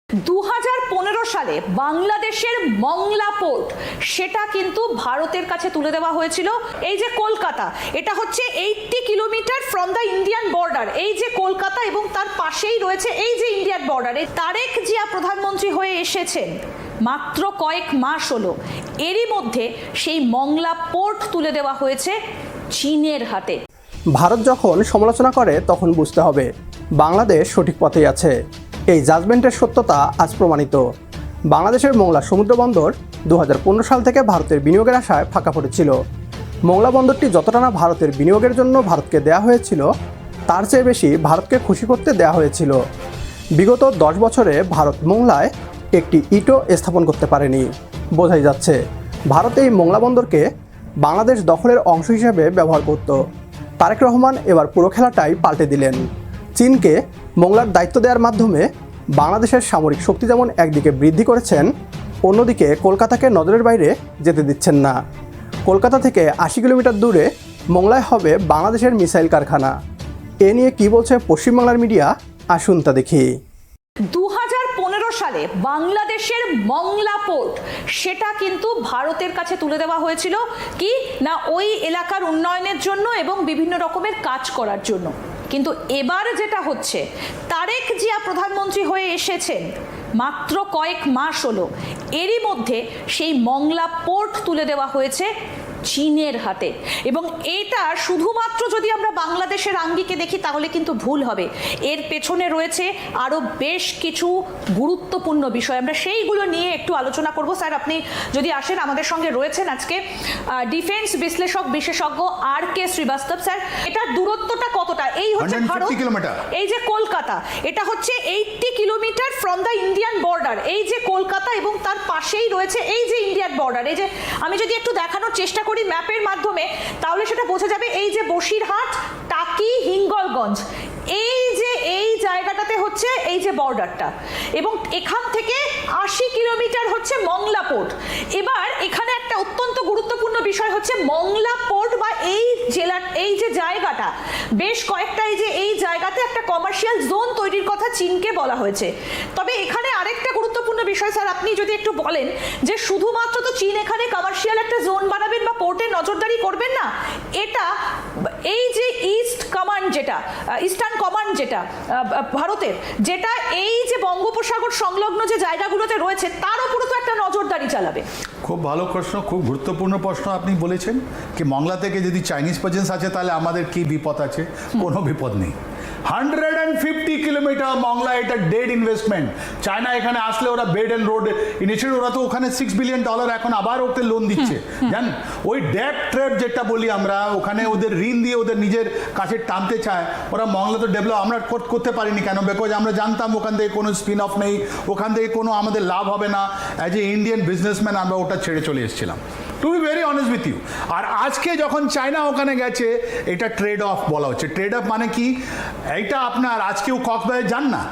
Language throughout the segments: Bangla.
2015 সালে বাংলাদেশের মংলা পোর্ট সেটা কিন্তু ভারতের কাছে তুলে দেওয়া হয়েছিল। এই যে কলকাতা, এটা হচ্ছে 80 kilometre from the Indian border. এই যে কলকাতা এবং তার পাশেই রয়েছে এই যে ইন্ডিয়ান বর্ডার। তারেক জিয়া প্রধানমন্ত্রী হয়ে এসেছেন মাত্র কয়েক মাস হলো, এরই মধ্যে সেই মংলা পোর্ট তুলে দেওয়া হয়েছে চীনের হাতে। ভারত যখন সমালোচনা করে তখন বুঝতে হবে বাংলাদেশ সঠিক পথেই আছে। এই জাজমেন্টের সত্যতা আজ প্রমাণিত। বাংলাদেশের মোংলা সমুদ্র বন্দর 2015 সাল থেকে ভারতের বিনিয়োগের আশায় ফাঁকা পড়েছিল। মোংলা বন্দরটি যতটা না ভারতের বিনিয়োগের জন্য ভারতকে দেয়া হয়েছিল, তার চেয়ে বেশি ভারতকে খুশি করতে দেয়া হয়েছিল। বিগত 10 বছরে ভারত মোংলায় একটি ইটও স্থাপন করতে পারেনি। বোঝাই যাচ্ছে ভারত এই মোংলা বন্দরকে বাংলাদেশ দখলের অংশ হিসেবে ব্যবহার করত। তারেক রহমান এবার পুরো খেলাটাই পাল্টে দিলেন। চীনকে মোংলার দায়িত্ব দেওয়ার মাধ্যমে বাংলাদেশের সামরিক শক্তি যেমন একদিকে বৃদ্ধি করেছেন, অন্যদিকে কলকাতাকে নজরের বাইরে যেতে দিচ্ছেন না। কলকাতা থেকে 80 কিলোমিটার দূরে মোংলায় হবে বাংলাদেশের মিসাইল কারখানা। এ নিয়ে কী বলছে পশ্চিমবাংলার মিডিয়া, আসুন তা দেখি। 2015 সালে বাংলাদেশের মংলা পোর্ট সেটা কিন্তু ভারতের কাছে তুলে দেওয়া হয়েছিল কি না, ওই এলাকার উন্নয়নের জন্য এবং বিভিন্ন রকমের কাজ করার জন্য। কিন্তু এবার যেটা হচ্ছে, তারেক জিয়া প্রধানমন্ত্রী হয়ে এসেছেন মাত্র কয়েক মাস হলো, এরই মধ্যে সেই মংলা পোর্ট তুলে দেওয়া হয়েছে চীনের হাতে। এবং এটা শুধুমাত্র যদি আমরা বাংলাদেশের আঙ্গিকে দেখি তাহলে কিন্তু ভুল হবে। এর পেছনে রয়েছে আরও বেশ কিছু গুরুত্বপূর্ণ বিষয়, আমরা সেইগুলো নিয়ে একটু আলোচনা করব। স্যার আপনি যদি আসেন, আমাদের সঙ্গে রয়েছেন আজকে ডিফেন্স বিশ্লেষক বিশেষজ্ঞ RK শ্রীবাস্তব। স্যার, এটার দূরত্বটা কতটা? এই হচ্ছে ভারত, এই যে কলকাতা, এটা হচ্ছে 80 kilometre from the Indian border. এই যে কলকাতা এবং তার পাশেই রয়েছে এই যে ইন্ডিয়ান বর্ডার। এই যে আমি যদি একটু দেখানোর চেষ্টা করি ম্যাপের মাধ্যমে, তাহলে সেটা বোঝা যাবে। এই যে বসিরহাট, টাকি, হিঙ্গলগঞ্জ, এই জায়গাটাতে হচ্ছে এই যে বর্ডারটা, এবং এখান থেকে 80 কিলোমিটার হচ্ছে মংলা পোর্ট। এবার এখানে একটা অত্যন্ত গুরুত্বপূর্ণ বিষয় হচ্ছে মংলা পোর্ট বা এই জেলার এই যে জায়গাটা, বেশ কয়েকটা এই জায়গাতে একটা কমার্শিয়াল জোন তৈরির কথা চীনকে বলা হয়েছে। তবে এখানে আরেকটা গুরুত্বপূর্ণ বিষয় স্যার আপনি যদি একটু বলেন, যে শুধুমাত্র তো চীন এখানে কমার্শিয়াল একটা জোন বানাবেন বা পোর্টের নজরদারি করবেন না, এটা এই যে ইস্টার্ন কমান্ড যেটা ভারতের, যেটা এই যে বঙ্গোপসাগর সংলগ্ন যে জায়গাগুলোতে রয়েছে তার উপরে তো একটা নজরদারি চালাবে। খুব ভালো প্রশ্ন, খুব গুরুত্বপূর্ণ প্রশ্ন আপনি বলেছেন। কি মংলা থেকে যদি চাইনিজ প্রেজেন্স আছে তাহলে আমাদের কি বিপদ আছে? কোনো বিপদ নেই। 150 কিলোমিটার মংলা, এটা ডেড ইনভেস্টমেন্ট। চায়না এখানে আসলে ওরা বেড অ্যান্ড রোড ইনিশিয়েটিভ, ওরা তো ওখানে $6 বিলিয়ন এখন আবার ওকে লোন দিচ্ছে। জানেন, ওই ডেট ট্র্যাপ যেটা বলি আমরা, ওখানে ওদের ঋণ দিয়ে ওদের নিজের কাছে টানতে চায়। ওরা মংলা তো ডেভেলপ আমরা করতে পারিনি কেন? বিকজ আমরা জানতাম ওখান থেকে কোনো স্পিন অফ নেই, ওখান থেকে কোনো আমাদের লাভ হবে না। অ্যাজ এ ইন্ডিয়ান বিজনেসম্যান আমরা ওটা ছেড়ে চলে এসেছিলাম, to be very honest with you. আর আজকে যখন চায়না ওখানে গেছে, এটা ট্রেড অফ বলা হচ্ছে। ট্রেড অফ মানে কি? এইটা আপনার আজকেও কক্সবাজার যান না,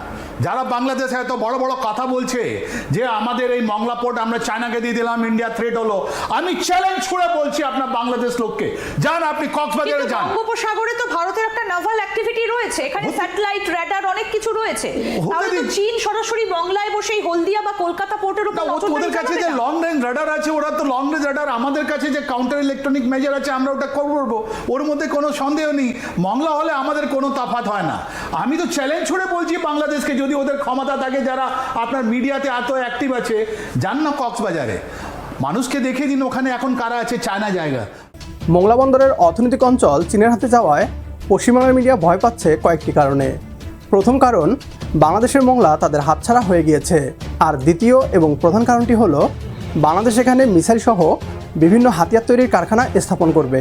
যারা বাংলাদেশে এত বড় বড় কথা বলছে যে আমাদের এই মংলা পোর্ট আমরা চায়নাকে দিয়ে দিলাম, ইন্ডিয়া থ্রেট হলো, আমি চ্যালেঞ্জ করে বলছি আপনার বাংলাদেশ লোককে, যান আপনি কক্সবাজারে যান। বঙ্গোপসাগরে তো ভারতের একটা নাভাল অ্যাক্টিভিটি রয়েছে, এখানে স্যাটেলাইট, রাডার, অনেক কিছু রয়েছে। তাহলে তো চীন সরাসরি বাংলায় বসেই হলদিয়া বা কলকাতা পোর্টের উপর নজরদারি চালাবে। ওদের কাছে যে লং রেঞ্জ রাডার আছে, ওরা তো লং রেঞ্জ রাডার, আমাদের কাছে যে কাউন্টার ইলেকট্রনিক মেজার আছে আমরা ওটা করব, ওর মধ্যে কোনো সন্দেহ নেই। মংলা হলে আমাদের কোনো তফাৎ হয় না। আমি তো চ্যালেঞ্জ করে বলছি বাংলাদেশকে, যদি ওদের ক্ষমতা থাকে, যারা আপনার মিডিয়াতে এত অ্যাক্টিভ আছে, যান না কক্সবাজারে, মানুষকে দেখিয়ে দিন ওখানে এখন কারা আছে চায়না জায়গা। মোংলা বন্দরের অর্থনৈতিক অঞ্চল চীনের হাতে যাওয়ায় পশ্চিমবাংলার মিডিয়া ভয় পাচ্ছে কয়েকটি কারণে। প্রথম কারণ, বাংলাদেশের মোংলা তাদের হাতছাড়া হয়ে গিয়েছে। আর দ্বিতীয় এবং প্রধান কারণটি হলো বাংলাদেশ এখানে মিসাইল সহ বিভিন্ন হাতিয়ার তৈরির কারখানা স্থাপন করবে।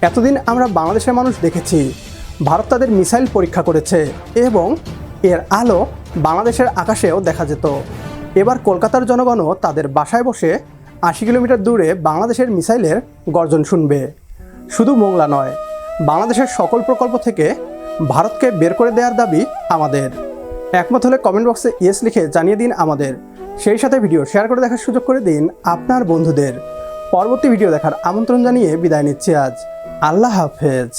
এতদিন আমরা বাংলাদেশের মানুষ দেখেছি ভারত তাদের মিসাইল পরীক্ষা করেছে এবং এর আলো বাংলাদেশের আকাশেও দেখা যেত। এবার কলকাতার জনগণও তাদের বাসায় বসে 80 কিলোমিটার দূরে বাংলাদেশের মিসাইলের গর্জন শুনবে। শুধু মোংলা নয়, বাংলাদেশের সকল প্রকল্প থেকে ভারতকে বের করে দেওয়ার দাবি আমাদের। একমত হলে কমেন্ট বক্সে ইয়েস লিখে জানিয়ে দিন আমাদের। সেই সাথে ভিডিও শেয়ার করে দেখার সুযোগ করে দিন আপনার বন্ধুদের। পরবর্তী ভিডিও দেখার আমন্ত্রণ জানিয়ে বিদায় নিচ্ছি আজ। আল্লাহ হাফেজ।